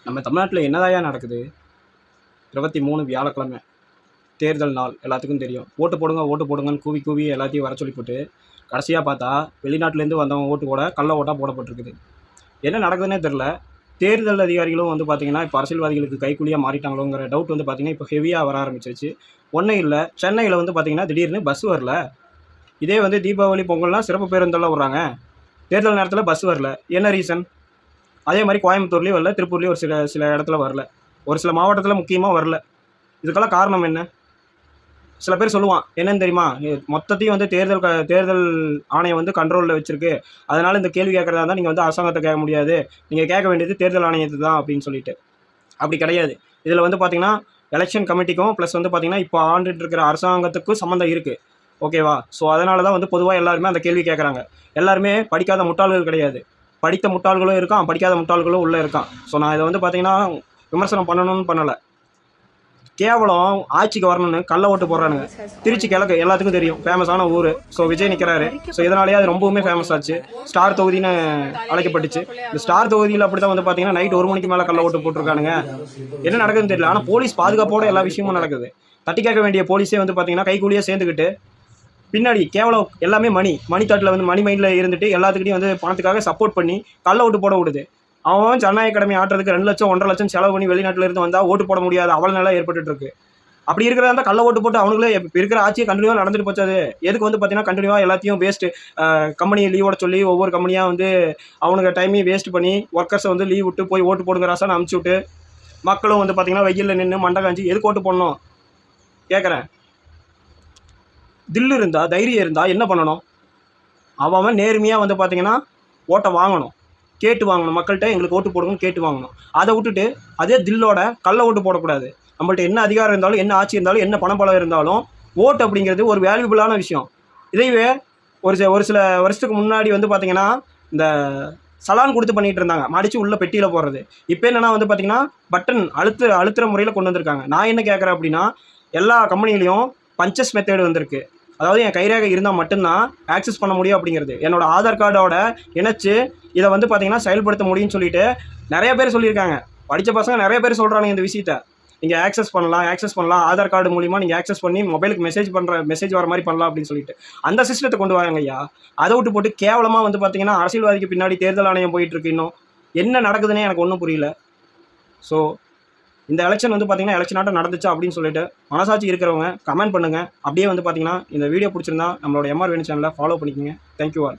நம்ம தமிழ்நாட்டில் என்னதாயா நடக்குது? 23 வியாழக்கிழமை தேர்தல் நாள் எல்லாத்துக்கும் தெரியும். ஓட்டு போடுங்க ஓட்டு போடுங்கன்னு கூவி கூவி எல்லாத்தையும் வர சொல்லி போட்டு கடைசியாக பார்த்தா வெளிநாட்டிலேருந்து வந்தவங்க ஓட்டு கூட கள்ள ஓட்டாக போடப்பட்டிருக்குது. என்ன நடக்குதுன்னே தெரில. தேர்தல் அதிகாரிகளும் வந்து பார்த்திங்கன்னா இப்போ அரசியல்வாதிகளுக்கு கைக்கூலியாக மாறிட்டாங்களோங்கிற டவுட் வந்து பார்த்திங்கன்னா இப்போ ஹெவியாக வர ஆரம்பிச்சிருச்சு. ஒன்றும் இல்லை, சென்னையில் வந்து பார்த்திங்கன்னா திடீர்னு பஸ் வரல. இதே வந்து தீபாவளி பொங்கல்னால் சிறப்பு பேருந்தெல்லாம் விட்றாங்க, தேர்தல் நேரத்தில் பஸ் வரல. என்ன ரீசன்? அதே மாதிரி கோயம்புத்தூர்லேயும் வரல, திருப்பூர்லேயும் ஒரு சில சில இடத்துல வரல, ஒரு சில மாவட்டத்தில் முக்கியமாக வரல. இதுக்கெல்லாம் காரணம் என்ன? சில பேர் சொல்லுவான், என்னன்னு தெரியுமா, மொத்தத்தையும் வந்து தேர்தல் ஆணையம் வந்து கண்ட்ரோலில் வச்சுருக்கு, அதனால் இந்த கேள்வி கேட்குறதா இருந்தால் நீங்கள் வந்து அரசாங்கத்தை கேட்க முடியாது, நீங்கள் கேட்க வேண்டியது தேர்தல் ஆணையத்தை தான் அப்படின்னு சொல்லிட்டு. அப்படி கிடையாது. இதில் வந்து பார்த்திங்கன்னா எலெக்ஷன் கமிட்டிக்கும் ப்ளஸ் வந்து பார்த்திங்கன்னா இப்போ ஆண்டுட்டு இருக்கிற அரசாங்கத்துக்கும் சம்மந்தம் இருக்குது. ஓகேவா? ஸோ அதனால தான் வந்து பொதுவாக எல்லாருமே அந்த கேள்வி கேட்குறாங்க. எல்லாருமே படிக்காத முட்டாள்கள் கிடையாது, படித்த முட்டாள்களும் இருக்கான், படிக்காத முட்டாள்களும் உள்ளே இருக்கான். ஸோ நான் இதை வந்து பார்த்திங்கன்னா விமர்சனம் பண்ணணும்னு பண்ணலை. கேவலம் ஆட்சிக்கு வரணும்னு கள்ள ஓட்டு போடுறானுங்க. திருச்சி கிழக்கு எல்லாத்துக்கும் தெரியும், ஃபேமஸான ஊர். ஸோ விஜய் நிற்கிறாரு. ஸோ இதனாலேயே அது ரொம்பவுமே ஃபேமஸ் ஆச்சு, ஸ்டார் தொகுதின்னு அழைக்கப்பட்டுச்சு. இந்த ஸ்டார் தொகுதியில் அப்படி தான் வந்து பார்த்தீங்கன்னா நைட் 1 மணிக்கு மேலே கள்ள ஓட்டு போட்டிருக்கானுங்க. என்ன நடக்குதுன்னு தெரியல. ஆனால் போலீஸ் பாதுகாப்போட எல்லா விஷயமும் நடக்குது. தட்டி கேட்க வேண்டிய போலீஸே வந்து பார்த்தீங்கன்னா கைக்கூலியாக சேர்ந்துக்கிட்டு பின்னாடி கேவலம் எல்லாமே மணி தாட்டில் வந்து மணி மைண்டில் இருந்துட்டு எல்லாத்துக்கிட்டையும் வந்து பணத்துக்காக சப்போர்ட் பண்ணி கள்ள ஓட்டு போட விடுது. அவன் ஜனநாயக கடமை ஆட்டுறதுக்கு 2 லட்சம் 1.5 லட்சம் செலவு பண்ணி வெளிநாட்டில் இருந்து வந்தால் ஓட்டு போட முடியாது அவள் நிலை ஏற்பட்டு இருக்கு. அப்படி இருக்கிறதா இருந்தால் கள்ள ஓட்டு போட்டு அவங்களே இருக்கிற ஆட்சியை கண்டினியூவாக நடந்துட்டு போச்சு. அது எதுக்கு வந்து பார்த்தீங்கன்னா கண்டினியூவாக எல்லாத்தையும் வேஸ்ட்டு, கம்பெனியை லீவோட சொல்லி ஒவ்வொரு கம்பெனியாக வந்து அவனுக்கு டைமையும் வேஸ்ட் பண்ணி ஒர்க்கர்ஸை வந்து லீவ் விட்டு போய் ஓட்டு போடுங்க ராசான்னு அமுச்சு விட்டு மக்களும் வந்து பார்த்தீங்கன்னா வெயிலில் நின்று மண்டை காஞ்சி எதுக்கு ஓட்டு போடணும் கேட்குறேன். தில்லு இருந்தால் தைரியம் இருந்தால் என்ன பண்ணணும்? அவன் நேர்மையாக வந்து பார்த்தீங்கன்னா ஓட்டை வாங்கணும், கேட்டு வாங்கணும், மக்கள்கிட்ட எங்களுக்கு ஓட்டு போடுங்கன்னு கேட்டு வாங்கணும். அதை விட்டுட்டு அதே தில்லோட கள்ள ஓட்டு போடக்கூடாது. நம்மள்ட்ட என்ன அதிகாரம் இருந்தாலும் என்ன ஆட்சி இருந்தாலும் என்ன பணபலம் இருந்தாலும் ஓட்டு அப்படிங்கிறது ஒரு வேல்யூபிளான விஷயம். இதைவே ஒரு சில வருஷத்துக்கு முன்னாடி வந்து பார்த்திங்கன்னா இந்த சலான் கொடுத்து பண்ணிகிட்டு இருந்தாங்க, மடித்து உள்ள பெட்டியில் போடுறது. இப்போ என்னென்னா வந்து பார்த்திங்கன்னா பட்டன் அழுத்துற முறையில் கொண்டு வந்திருக்காங்க. நான் என்ன கேட்குறேன் அப்படின்னா, எல்லா கம்பெனிலையும் பஞ்சஸ் மெத்தேடு வந்திருக்கு. அதாவது என் கைரேகை இருந்தால் மட்டும்தான் ஆக்சஸ் பண்ண முடியும் அப்படிங்கிறது. என்னோடய ஆதார் கார்டோட இணைச்சு இதை வந்து பார்த்திங்கன்னா செயல்படுத்த முடியும்னு சொல்லிட்டு நிறைய பேர் சொல்லியிருக்காங்க. படித்த பசங்க நிறைய பேர் சொல்கிறாங்க இந்த விஷயத்தை. நீங்கள் ஆக்சஸ் பண்ணலாம் ஆதார் கார்டு மூலிமா நீங்கள் ஆக்சஸ் பண்ணி மொபைலுக்கு மெசேஜ் வர மாதிரி பண்ணலாம் அப்படின்னு சொல்லிட்டு அந்த சிஸ்டத்தை கொண்டு வாங்க ஐயா. அதை விட்டு போட்டு கேவலமாக வந்து பார்த்திங்கன்னா அரசியல்வாதிக்கு பின்னாடி தேர்தல் ஆணையம் போயிட்டுருக்கு. இன்னும் என்ன நடக்குதுன்னே எனக்கு ஒன்றும் புரியல. ஸோ இந்த எலெக்ஷன் வந்து பார்த்திங்கன்னா எலெக்ஷனாட்டம் நடந்துச்சா அப்படின்னு சொல்லிட்டு மனசாட்சி இருக்கிறவங்க கமெண்ட் பண்ணுங்கள். அப்படியே வந்து பார்த்திங்கன்னா இந்த வீடியோ பிடிச்சிருந்தா நம்மளோட எம்ஆர் வேணு சேனலை ஃபாலோ பண்ணிக்கோங்க. Thank you all.